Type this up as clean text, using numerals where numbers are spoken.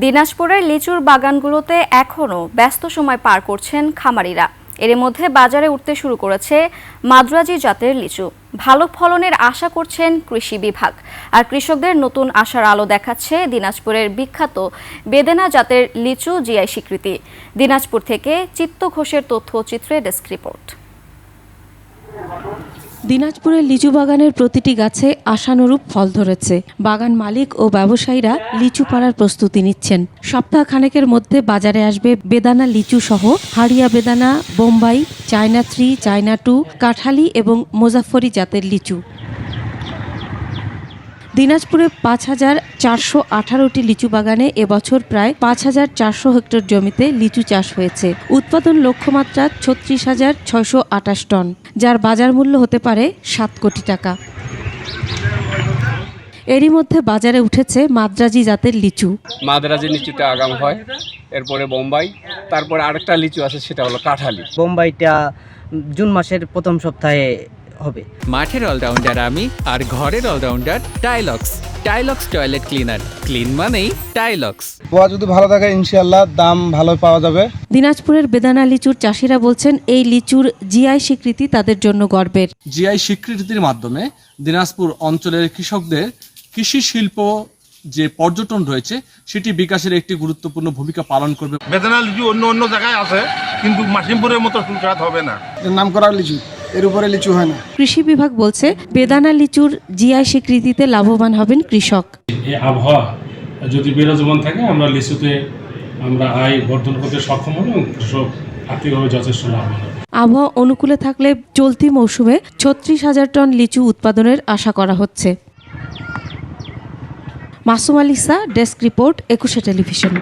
দিনাজপুরের লিচুর বাগানগুলোতে এখনও ব্যস্ত সময় পার করছেন খামারিরা। এর মধ্যে বাজারে উঠতে শুরু করেছে মাদ্রাজি জাতের লিচু। ভালো ফলনের আশা করছেন কৃষি বিভাগ। আর কৃষকদের নতুন আশার আলো দেখাচ্ছে দিনাজপুরের বিখ্যাত বেদেনা জাতের লিচু জিআই স্বীকৃতি। দিনাজপুর থেকে চিত্ত ঘোষের তথ্যচিত্রে ডেস্ক রিপোর্ট। দিনাজপুরের লিচু বাগানের প্রতিটি গাছে আশানুরূপ ফল ধরেছে। বাগান মালিক ও ব্যবসায়ীরা লিচু পাড়ার প্রস্তুতি নিচ্ছেন। সপ্তাহ খানেকের মধ্যে বাজারে আসবে বেদানা লিচু সহ হাড়িয়া বেদানা, বোম্বাই, চায়না 3, চায়না 2, কাঠালি এবং মোজাফফরি জাতের লিচু। দিনাজপুরে ৫,৪১৮টি লিচু বাগানে এবছর প্রায় ৫,৪০০ হেক্টর জমিতে লিচু চাষ হয়েছে। উৎপাদন লক্ষ্যমাত্রা ৩৬,৬২৮ টন, যার বাজার মূল্য হতে পারে ৭ কোটি টাকা। এরই মধ্যে বাজারে উঠেছে মাদ্রাজি জাতের লিচু। মাদ্রাজি লিচুটা আগাম হয়, এরপরে বোম্বাই, তারপরে আরেকটা লিচু আছে সেটা হলো কাঠালি। বোম্বাইটা জুন মাসের প্রথম সপ্তাহে হবে। মাঠের অলরাউন্ডার আমি, আর ঘরের all-rounder Tylox. Tylox toilet cleaner, clean মানেই টাইলক্স। পোয়া যদি ভালো থাকে ইনশাআল্লাহ দাম ভালো পাওয়া যাবে। দিনাজপুরের বেদানা লিচুর চাষিরা বলছেন এই লিচুর জিআই স্বীকৃতি তাদের জন্য গর্বের। জিআই স্বীকৃতির মাধ্যমে দিনাজপুর অঞ্চলের কৃষকদের কৃষি শিল্প যে পর্যটন রয়েছে সেটি বিকাশের একটি গুরুত্বপূর্ণ ভূমিকা পালন করবে। বেদানা লিচু অন্য জায়গায় আছে, কিন্তু মাসিমপুরের মতো সুস্বাদ হবে না। নাম করা লিচু, এর উপরে লিচু হয় না। কৃষি বিভাগ বলছে বেদানা লিচুর জিআই স্বীকৃতিতে লাভবান হবেন কৃষক। এই আবহাওয়া যদি বিরাজমান থাকে আমরা লিচুতে আয় বর্ধন করতে সক্ষম হব এবং কৃষক আর্থিকভাবে যথেষ্ট লাভবান হবে। আবহাওয়া অনুকূলে থাকলে চলতি মৌসুমে ৩৬,০০০ টন লিচু উৎপাদনের আশা করা হচ্ছে। Masum আলিসা, desk report, ২১ television.